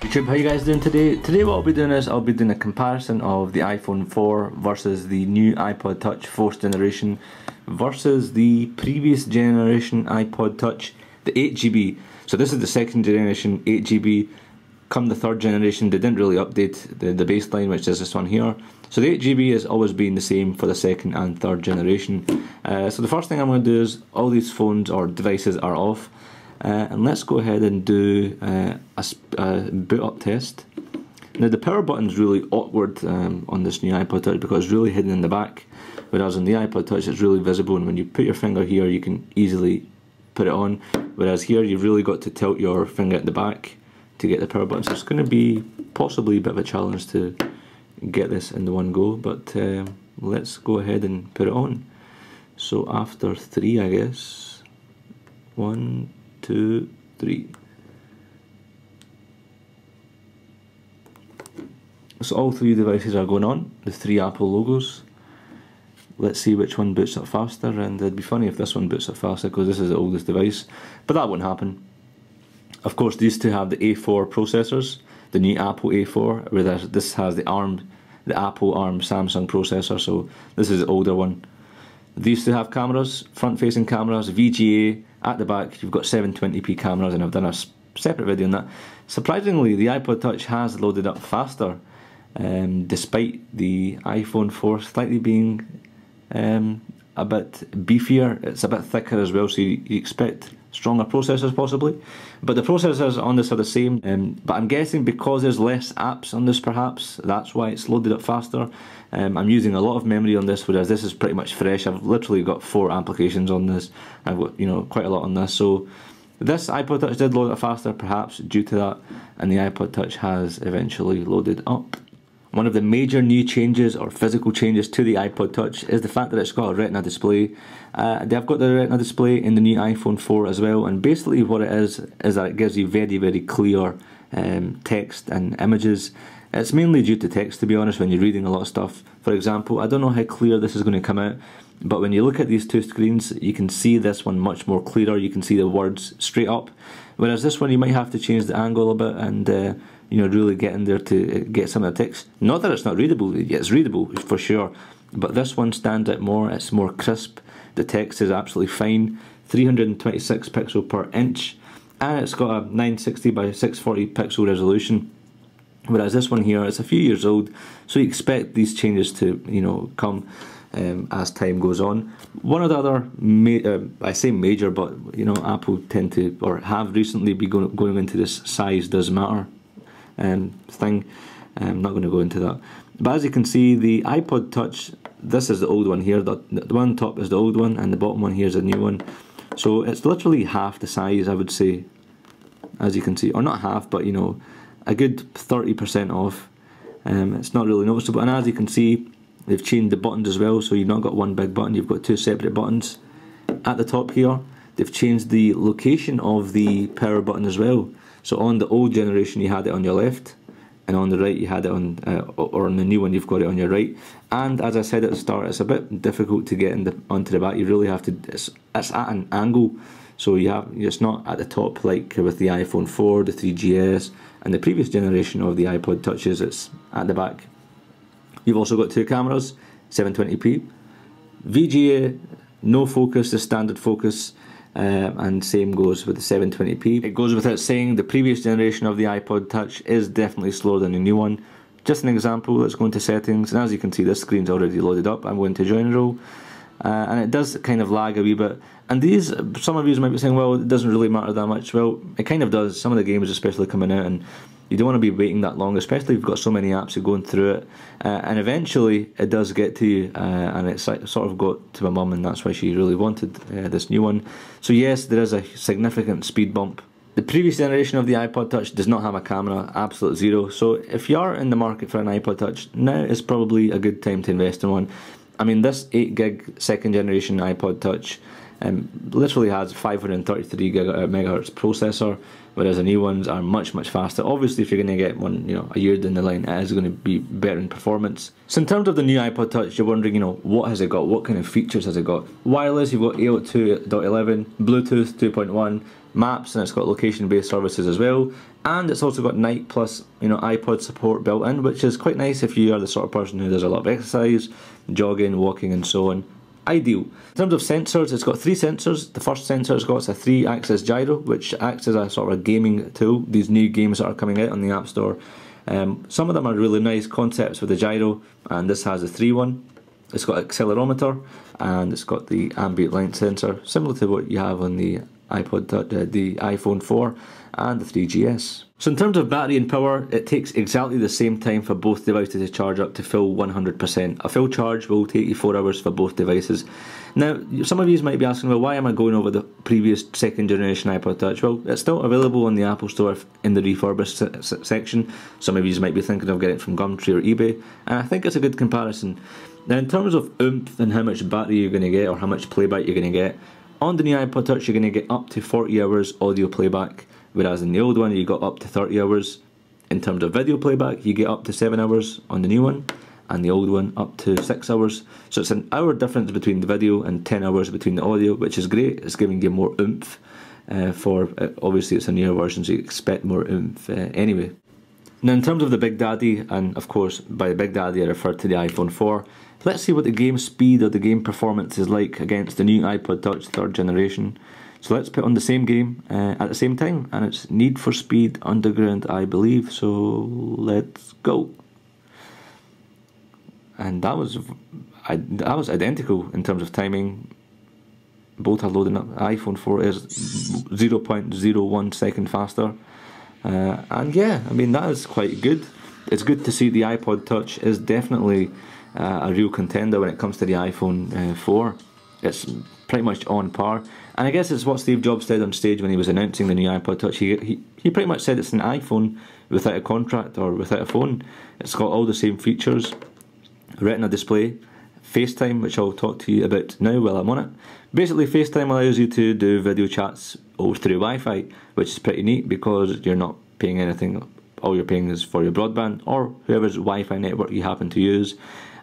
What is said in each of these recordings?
YouTube, how you guys doing today? Today what I'll be doing is I'll be doing a comparison of the iPhone 4 versus the new iPod Touch 4th generation versus the previous generation iPod Touch, the 8GB. So this is the second generation 8GB. Come the third generation, they didn't really update the baseline, which is this one here. So the 8GB has always been the same for the second and third generation. So the first thing I'm going to do is all these phones or devices are off. And let's go ahead and do a boot up test. Now the power button is really awkward on this new iPod Touch because it's really hidden in the back, whereas on the iPod Touch it's really visible, and when you put your finger here you can easily put it on, whereas here you've really got to tilt your finger at the back to get the power button. So it's going to be possibly a bit of a challenge to get this in the one go, but let's go ahead and put it on. So after 3, I guess. 1, 2, 3. So all 3 devices are going on, the 3 Apple logos. Let's see which one boots up faster, and it'd be funny if this one boots up faster because this is the oldest device, but that won't happen. Of course these two have the A4 processors, the new Apple A4, whereas this has the Apple ARM Samsung processor, so this is the older one. These two have cameras, front facing cameras, VGA. At the back you've got 720p cameras, and I've done a separate video on that. Surprisingly, the iPod Touch has loaded up faster, despite the iPhone 4 slightly being a bit beefier. It's a bit thicker as well, so you expect stronger processors possibly, but the processors on this are the same, but I'm guessing because there's less apps on this, perhaps that's why it's loaded up faster. I'm using a lot of memory on this, whereas this is pretty much fresh. I've literally got 4 applications on this. I've got, you know, quite a lot on this, so this iPod Touch did load up faster, perhaps due to that, and the iPod Touch has eventually loaded up. One of the major new changes or physical changes to the iPod Touch is the fact that it's got a Retina display. They've got the Retina display in the new iPhone 4 as well, and basically what it is that it gives you very, very clear text and images. It's mainly due to text, to be honest, when you're reading a lot of stuff. For example, I don't know how clear this is going to come out, but when you look at these two screens, you can see this one much more clearer. You can see the words straight up, whereas this one you might have to change the angle a bit and you know, really get in there to get some of the text. Not that it's not readable, it's readable for sure, but this one stands out more. It's more crisp, the text is absolutely fine, 326 pixel per inch, and it's got a 960 by 640 pixel resolution, whereas this one here is a few years old, so you expect these changes to, you know, come as time goes on. One of the other, I say major, but you know, Apple tend to, or have recently been going into this size does matter thing. I'm not going to go into that, but as you can see, the iPod Touch, this is the old one here, the one on top is the old one, and the bottom one here is the new one, so it's literally half the size, I would say, as you can see, or not half, but you know, a good 30% off. It's not really noticeable, and as you can see, they've changed the buttons as well, so you've not got one big button, you've got 2 separate buttons. At the top here, they've changed the location of the power button as well. So on the old generation you had it on your left, and on the right you had it on, or on the new one you've got it on your right. And as I said at the start, it's a bit difficult to get onto the back. You really have to, it's at an angle, so it's not at the top like with the iPhone 4, the 3GS, and the previous generation of the iPod Touches. It's at the back. You've also got 2 cameras, 720p, VGA, no focus, the standard focus. And same goes with the 720p. It goes without saying, the previous generation of the iPod Touch is definitely slower than the new one. Just an example, let's go into settings, and as you can see, this screen's already loaded up. I'm going to general, and it does kind of lag a wee bit. And these, some of you might be saying, well, it doesn't really matter that much. Well, it kind of does. Some of the games especially coming out, and you don't want to be waiting that long, especially if you've got so many apps, you're going through it, and eventually it does get to you, and it's sort of got to my mum, and that's why she really wanted this new one. So yes, there is a significant speed bump. The previous generation of the iPod Touch does not have a camera, absolute zero, so if you are in the market for an iPod Touch, now is probably a good time to invest in one. I mean, this 8GB second generation iPod Touch Literally has 533 megahertz processor, whereas the new ones are much faster. Obviously, if you're going to get one, a year down the line, it is going to be better in performance. So in terms of the new iPod Touch, you're wondering, what has it got? What kind of features has it got? Wireless, you've got 802.11, Bluetooth 2.1, maps, and it's got location-based services as well. And it's also got Night Plus, iPod support built in, which is quite nice if you are the sort of person who does a lot of exercise, jogging, walking, and so on. Ideal. In terms of sensors, it's got 3 sensors. The first sensor it's got is a 3-axis gyro, which acts as a sort of a gaming tool. These new games that are coming out on the App Store, some of them are really nice concepts with the gyro, and this has a 3 one. It's got accelerometer, and it's got the ambient light sensor, similar to what you have on the iPod Touch, the iPhone 4 and the 3GS. So in terms of battery and power, it takes exactly the same time for both devices to charge up to full 100%. A full charge will take you 4 hours for both devices. Now, some of you might be asking, well, why am I going over the previous 2nd generation iPod Touch? Well, it's still available on the Apple Store in the refurbished section. Some of you might be thinking of getting it from Gumtree or eBay, and I think it's a good comparison. Now, in terms of oomph and how much battery you're going to get, or how much playback you're going to get, on the new iPod Touch you're going to get up to 40 hours audio playback, whereas in the old one you got up to 30 hours. In terms of video playback, you get up to 7 hours on the new one, and the old one up to 6 hours. So it's an hour difference between the video and 10 hours between the audio, which is great. It's giving you more oomph obviously it's a newer version, so you expect more oomph anyway. Now in terms of the Big Daddy, and of course by Big Daddy I refer to the iPhone 4, let's see what the game speed or the game performance is like against the new iPod Touch 3rd generation. So let's put on the same game at the same time, and it's Need for Speed Underground, I believe, so let's go. And that was identical in terms of timing. Both are loading up. iPhone 4 is 0.01 second faster. And yeah, I mean, that is quite good. It's good to see the iPod Touch is definitely a real contender when it comes to the iPhone 4. It's pretty much on par. And I guess it's what Steve Jobs said on stage when he was announcing the new iPod Touch. He pretty much said it's an iPhone without a contract or without a phone. It's got all the same features. Retina display, FaceTime, which I'll talk to you about now while I'm on it. Basically, FaceTime allows you to do video chats through Wi-Fi, which is pretty neat because you're not paying anything. All you're paying is for your broadband or whoever's Wi-Fi network you happen to use,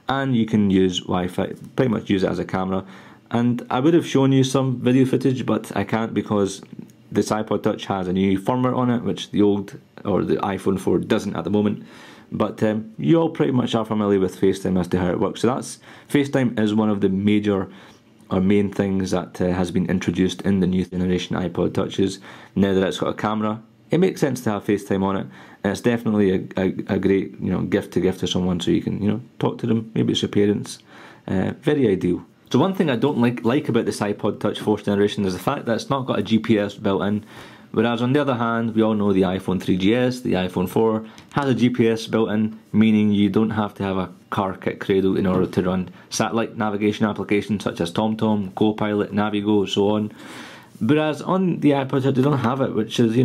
and you can use Wi-Fi, pretty much use it as a camera. And I would have shown you some video footage, but I can't because this iPod Touch has a new firmware on it, which the old or the iPhone 4 doesn't at the moment. But you all pretty much are familiar with FaceTime as to how it works. So FaceTime is one of the major or main things that has been introduced in the new generation iPod Touches. Now that it's got a camera, it makes sense to have FaceTime on it, and it's definitely a great gift to give to someone, so you can talk to them. Maybe it's your parents. Very ideal. So one thing I don't like about this iPod Touch 4th generation is the fact that it's not got a GPS built in. Whereas on the other hand, we all know the iPhone 3GS, the iPhone 4, has a GPS built in, meaning you don't have to have a car kit cradle in order to run satellite navigation applications such as TomTom, Copilot, Navigo, so on. Whereas on the iPod Touch they don't have it, which is,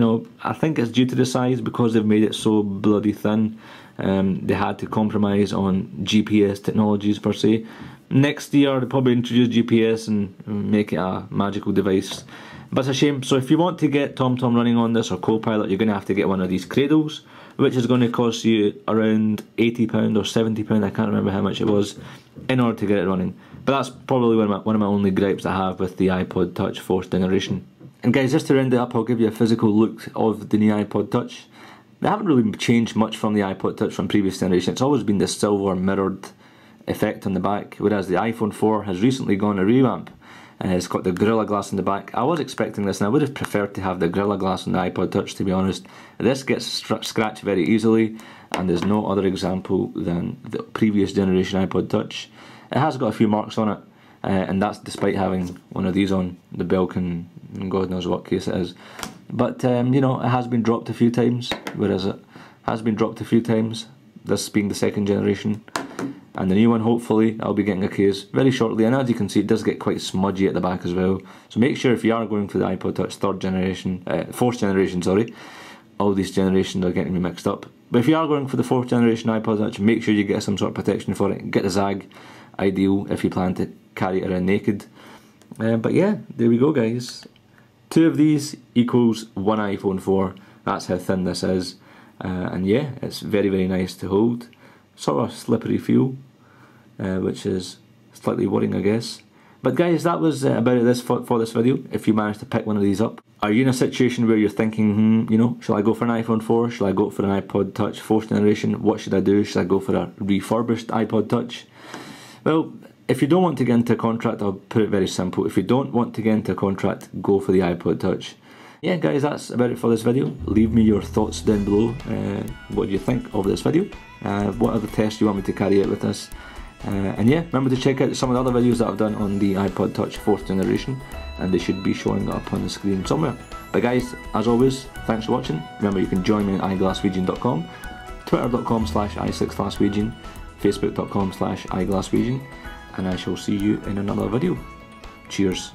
I think it's due to the size because they've made it so bloody thin. They had to compromise on GPS technologies per se. Next year they'll probably introduce GPS and make it a magical device. But it's a shame. So if you want to get TomTom running on this or Copilot, you're going to have to get one of these cradles, which is going to cost you around £80 or £70, I can't remember how much it was, in order to get it running. But that's probably one of my only gripes I have with the iPod Touch 4th generation. And guys, just to round it up, I'll give you a physical look of the new iPod Touch. They haven't really changed much from the iPod Touch from previous generation. It's always been this silver mirrored effect on the back, whereas the iPhone 4 has recently gone a revamp. It's got the Gorilla Glass in the back. I was expecting this, and I would have preferred to have the Gorilla Glass on the iPod Touch, to be honest. This gets scratched very easily, and there's no other example than the previous generation iPod Touch. It has got a few marks on it, and that's despite having one of these on the Belkin, and God knows what case it is. But it has been dropped a few times. Where is it? Has been dropped a few times. This being the 2nd generation. And the new one, hopefully, I'll be getting a case very shortly. And as you can see, it does get quite smudgy at the back as well. So make sure if you are going for the iPod Touch 4th generation, sorry. All these generations are getting me mixed up. But if you are going for the 4th generation iPod Touch, make sure you get some sort of protection for it. Get the ZAG, ideal if you plan to carry it around naked. But yeah, there we go, guys. 2 of these equals 1 iPhone 4. That's how thin this is. And yeah, it's very, very nice to hold. Sort of slippery feel, which is slightly worrying, I guess. But guys, that was about it for this video. If you managed to pick one of these up, are you in a situation where you're thinking, you know, shall I go for an iPhone 4? Shall I go for an iPod Touch 4th generation? What should I do? Should I go for a refurbished iPod Touch? Well, if you don't want to get into a contract, I'll put it very simple. If you don't want to get into a contract, go for the iPod Touch. Yeah, guys, that's about it for this video. Leave me your thoughts down below. What do you think of this video? What other tests do you want me to carry out with this? And yeah, remember to check out some of the other videos that I've done on the iPod Touch 4th generation, and they should be showing up on the screen somewhere. But guys, as always, thanks for watching. Remember, you can join me at eyeglasswegian.com, twitter.com/i6glasswegian, facebook.com/eyeglasswegian, and I shall see you in another video. Cheers.